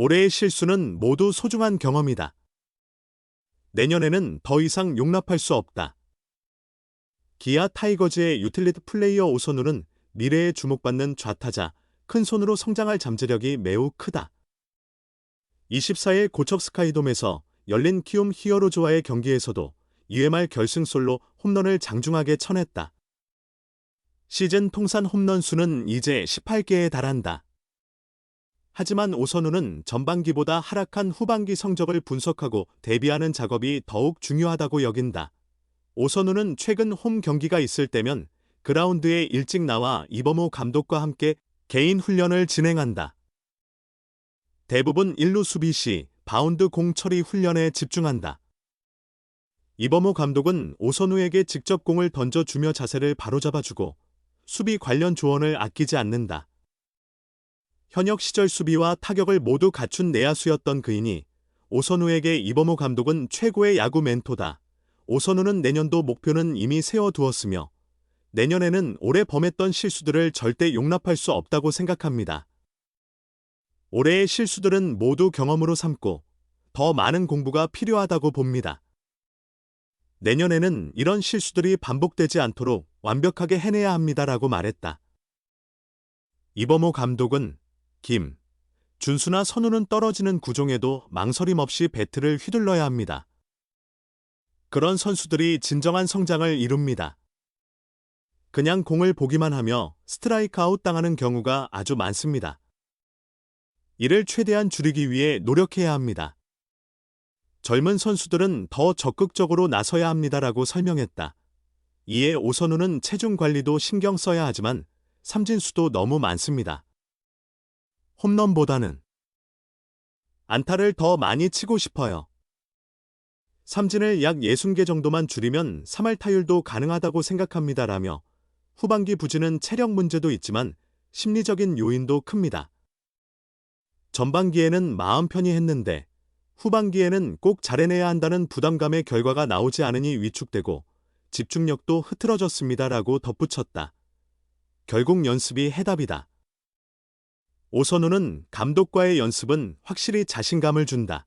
올해의 실수는 모두 소중한 경험이다. 내년에는 더 이상 용납할 수 없다. 기아 타이거즈의 유틸리티 플레이어 오선우는 미래에 주목받는 좌타자, 큰 손으로 성장할 잠재력이 매우 크다. 24일 고척 스카이돔에서 열린 키움 히어로즈와의 경기에서도 2회 말 결승솔로 홈런을 장중하게 쳐냈다. 시즌 통산 홈런 수는 이제 18개에 달한다. 하지만 오선우는 전반기보다 하락한 후반기 성적을 분석하고 대비하는 작업이 더욱 중요하다고 여긴다. 오선우는 최근 홈 경기가 있을 때면 그라운드에 일찍 나와 이범호 감독과 함께 개인 훈련을 진행한다. 대부분 1루 수비 시 바운드 공 처리 훈련에 집중한다. 이범호 감독은 오선우에게 직접 공을 던져주며 자세를 바로잡아주고 수비 관련 조언을 아끼지 않는다. 현역 시절 수비와 타격을 모두 갖춘 내야수였던 그이니 오선우에게 이범호 감독은 최고의 야구 멘토다. 오선우는 내년도 목표는 이미 세워두었으며 내년에는 올해 범했던 실수들을 절대 용납할 수 없다고 생각합니다. 올해의 실수들은 모두 경험으로 삼고 더 많은 공부가 필요하다고 봅니다. 내년에는 이런 실수들이 반복되지 않도록 완벽하게 해내야 합니다라고 말했다. 이범호 감독은 김, 준수나 선우는 떨어지는 구종에도 망설임 없이 배트를 휘둘러야 합니다. 그런 선수들이 진정한 성장을 이룹니다. 그냥 공을 보기만 하며 스트라이크 아웃 당하는 경우가 아주 많습니다. 이를 최대한 줄이기 위해 노력해야 합니다. 젊은 선수들은 더 적극적으로 나서야 합니다라고 설명했다. 이에 오선우는 체중 관리도 신경 써야 하지만 삼진수도 너무 많습니다. 홈런보다는 안타를 더 많이 치고 싶어요. 삼진을 약 60개 정도만 줄이면 3할 타율도 가능하다고 생각합니다라며 후반기 부진은 체력 문제도 있지만 심리적인 요인도 큽니다. 전반기에는 마음 편히 했는데 후반기에는 꼭 잘해내야 한다는 부담감의 결과가 나오지 않으니 위축되고 집중력도 흐트러졌습니다라고 덧붙였다. 결국 연습이 해답이다. 오선우는 감독과의 연습은 확실히 자신감을 준다.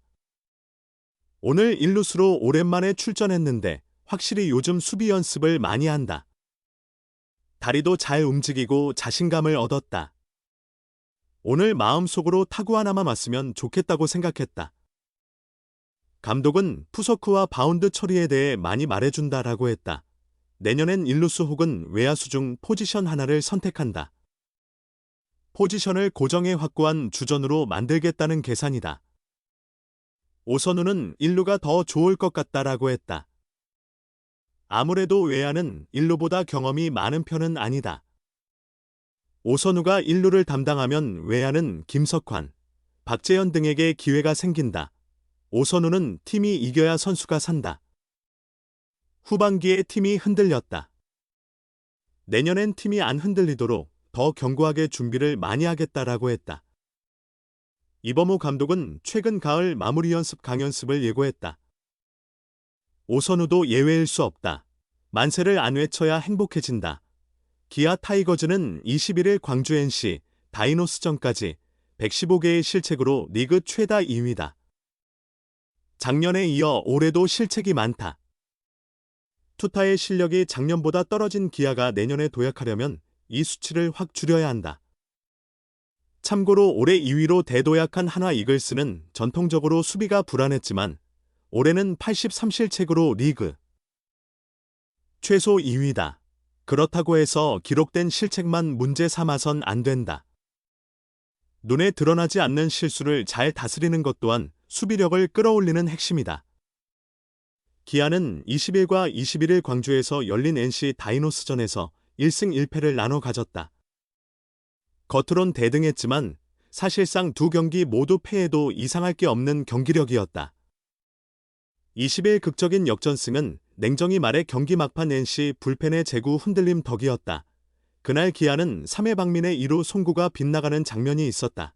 오늘 1루수로 오랜만에 출전했는데 확실히 요즘 수비 연습을 많이 한다. 다리도 잘 움직이고 자신감을 얻었다. 오늘 마음속으로 타구 하나만 왔으면 좋겠다고 생각했다. 감독은 푸서크와 바운드 처리에 대해 많이 말해준다라고 했다. 내년엔 1루수 혹은 외야수 중 포지션 하나를 선택한다. 포지션을 고정해 확고한 주전으로 만들겠다는 계산이다. 오선우는 1루가 더 좋을 것 같다라고 했다. 아무래도 외야는 1루보다 경험이 많은 편은 아니다. 오선우가 1루를 담당하면 외야는 김석환, 박재현 등에게 기회가 생긴다. 오선우는 팀이 이겨야 선수가 산다. 후반기에 팀이 흔들렸다. 내년엔 팀이 안 흔들리도록 더 견고하게 준비를 많이 하겠다라고 했다. 이범호 감독은 최근 가을 마무리 연습 강연습을 예고했다. 오선우도 예외일 수 없다. 만세를 안 외쳐야 행복해진다. 기아 타이거즈는 21일 광주 NC 다이노스전까지 115개의 실책으로 리그 최다 2위다. 작년에 이어 올해도 실책이 많다. 투타의 실력이 작년보다 떨어진 기아가 내년에 도약하려면 이 수치를 확 줄여야 한다. 참고로 올해 2위로 대도약한 한화 이글스는 전통적으로 수비가 불안했지만 올해는 83실책으로 리그 최소 2위다. 그렇다고 해서 기록된 실책만 문제 삼아선 안 된다. 눈에 드러나지 않는 실수를 잘 다스리는 것 또한 수비력을 끌어올리는 핵심이다. 기아는 20일과 21일 광주에서 열린 NC 다이노스전에서 1승 1패를 나눠 가졌다. 겉으론 대등했지만 사실상 두 경기 모두 패해도 이상할 게 없는 경기력이었다. 20일 극적인 역전승은 냉정히 말해 경기 막판 NC 불펜의 제구 흔들림 덕이었다. 그날 기아는 3회 박민의 2루 송구가 빗나가는 장면이 있었다.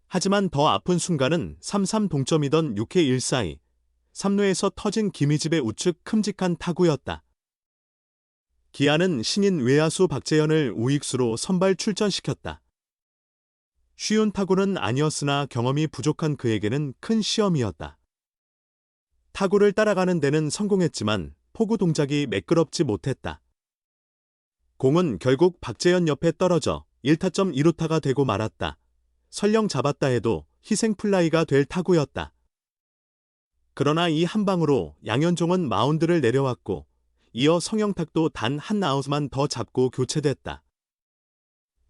하지만 더 아픈 순간은 3-3 동점이던 6회 1사이 3루에서 터진 김희집의 우측 큼직한 타구였다. 기아는 신인 외야수 박재현을 우익수로 선발 출전시켰다. 쉬운 타구는 아니었으나 경험이 부족한 그에게는 큰 시험이었다. 타구를 따라가는 데는 성공했지만 포구 동작이 매끄럽지 못했다. 공은 결국 박재현 옆에 떨어져 1타점 2루타가 되고 말았다. 설령 잡았다 해도 희생 플라이가 될 타구였다. 그러나 이 한 방으로 양현종은 마운드를 내려왔고 이어 성영탁도 단 한 아웃만 더 잡고 교체됐다.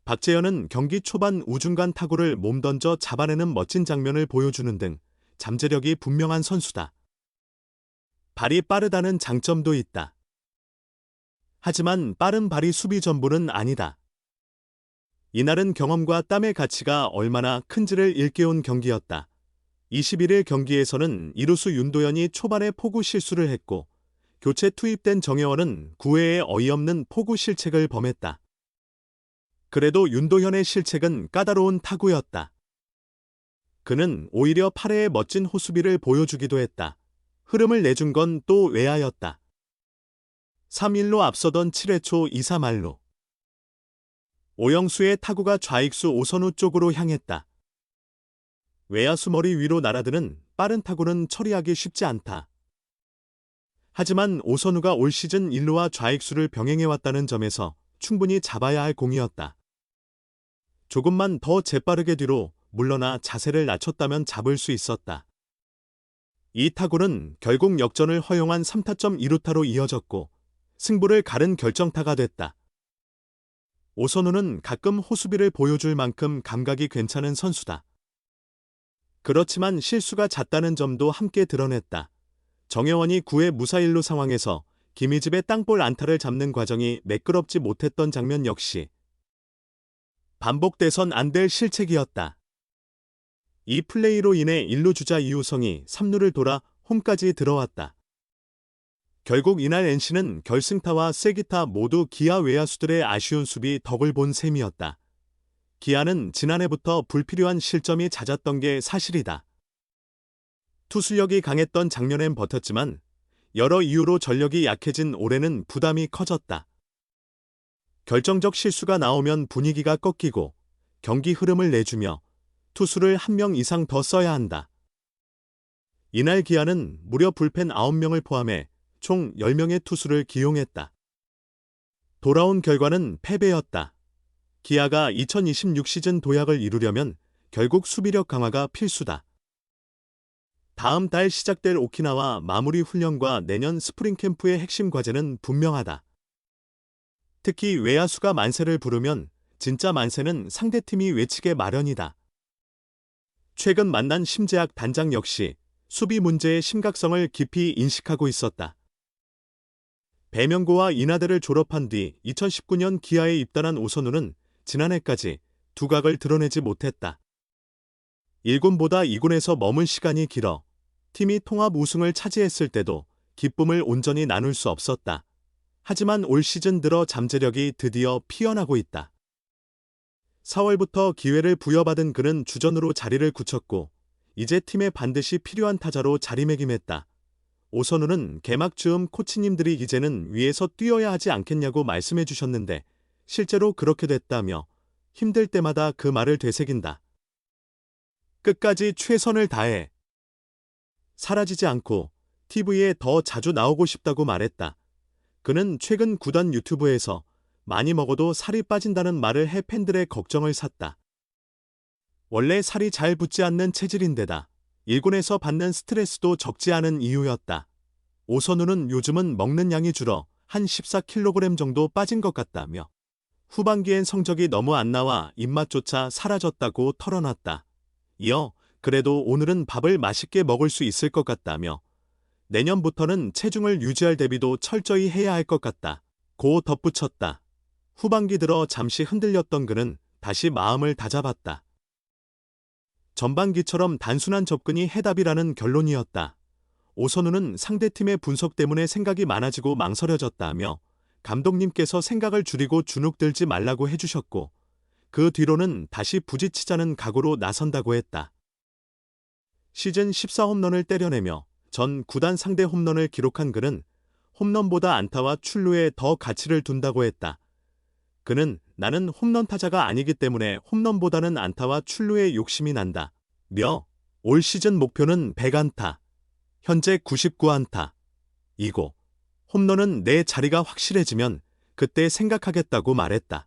박재현은 경기 초반 우중간 타구를 몸던져 잡아내는 멋진 장면을 보여주는 등 잠재력이 분명한 선수다. 발이 빠르다는 장점도 있다. 하지만 빠른 발이 수비 전부는 아니다. 이날은 경험과 땀의 가치가 얼마나 큰지를 일깨운 경기였다. 21일 경기에서는 이루수 윤도현이 초반에 포구 실수를 했고 교체 투입된 정혜원은 9회에 어이없는 포구 실책을 범했다. 그래도 윤도현의 실책은 까다로운 타구였다. 그는 오히려 8회의 멋진 호수비를 보여주기도 했다. 흐름을 내준 건 또 외야였다. 3-1로 앞서던 7회 초 2사 말로 오영수의 타구가 좌익수 오선우 쪽으로 향했다. 외야수 머리 위로 날아드는 빠른 타구는 처리하기 쉽지 않다. 하지만 오선우가 올 시즌 1루와 좌익수를 병행해왔다는 점에서 충분히 잡아야 할 공이었다. 조금만 더 재빠르게 뒤로 물러나 자세를 낮췄다면 잡을 수 있었다. 이 타구는 결국 역전을 허용한 3타점 2루타로 이어졌고 승부를 가른 결정타가 됐다. 오선우는 가끔 호수비를 보여줄 만큼 감각이 괜찮은 선수다. 그렇지만 실수가 잦다는 점도 함께 드러냈다. 정혜원이 9회 무사 1루 상황에서 김희집의 땅볼 안타를 잡는 과정이 매끄럽지 못했던 장면 역시 반복돼선 안 될 실책이었다. 이 플레이로 인해 1루 주자 이우성이 3루를 돌아 홈까지 들어왔다. 결국 이날 NC는 결승타와 쐐기타 모두 기아 외야수들의 아쉬운 수비 덕을 본 셈이었다. 기아는 지난해부터 불필요한 실점이 잦았던 게 사실이다. 투수력이 강했던 작년엔 버텼지만 여러 이유로 전력이 약해진 올해는 부담이 커졌다. 결정적 실수가 나오면 분위기가 꺾이고 경기 흐름을 내주며 투수를 한 명 이상 더 써야 한다. 이날 기아는 무려 불펜 9명을 포함해 총 10명의 투수를 기용했다. 돌아온 결과는 패배였다. 기아가 2026 시즌 도약을 이루려면 결국 수비력 강화가 필수다. 다음 달 시작될 오키나와 마무리 훈련과 내년 스프링 캠프의 핵심 과제는 분명하다. 특히 외야수가 만세를 부르면 진짜 만세는 상대팀이 외치게 마련이다. 최근 만난 심재학 단장 역시 수비 문제의 심각성을 깊이 인식하고 있었다. 배명고와 인하대를 졸업한 뒤 2019년 기아에 입단한 오선우는 지난해까지 두각을 드러내지 못했다. 1군보다 2군에서 머문 시간이 길어 팀이 통합 우승을 차지했을 때도 기쁨을 온전히 나눌 수 없었다. 하지만 올 시즌 들어 잠재력이 드디어 피어나고 있다. 4월부터 기회를 부여받은 그는 주전으로 자리를 굳혔고 이제 팀에 반드시 필요한 타자로 자리매김했다. 오선우는 개막 즈음 코치님들이 이제는 위에서 뛰어야 하지 않겠냐고 말씀해 주셨는데 실제로 그렇게 됐다며 힘들 때마다 그 말을 되새긴다. 끝까지 최선을 다해 사라지지 않고 TV에 더 자주 나오고 싶다고 말했다. 그는 최근 구단 유튜브에서 많이 먹어도 살이 빠진다는 말을 해 팬들의 걱정을 샀다. 원래 살이 잘 붙지 않는 체질인데다 1군에서 받는 스트레스도 적지 않은 이유였다. 오선우는 요즘은 먹는 양이 줄어 한 14kg 정도 빠진 것 같다며 후반기엔 성적이 너무 안 나와 입맛조차 사라졌다고 털어놨다. 이어 그래도 오늘은 밥을 맛있게 먹을 수 있을 것 같다며 내년부터는 체중을 유지할 대비도 철저히 해야 할 것 같다. 고 덧붙였다. 후반기 들어 잠시 흔들렸던 그는 다시 마음을 다잡았다. 전반기처럼 단순한 접근이 해답이라는 결론이었다. 오선우는 상대팀의 분석 때문에 생각이 많아지고 망설여졌다며 감독님께서 생각을 줄이고 주눅들지 말라고 해주셨고 그 뒤로는 다시 부지치자는 각오로 나선다고 했다. 시즌 14홈런을 때려내며 전 구단 상대 홈런을 기록한 그는 홈런보다 안타와 출루에 더 가치를 둔다고 했다. 그는 나는 홈런 타자가 아니기 때문에 홈런보다는 안타와 출루에 욕심이 난다. 올 시즌 목표는 100안타. 현재 99안타. 이고 홈런은 내 자리가 확실해지면 그때 생각하겠다고 말했다.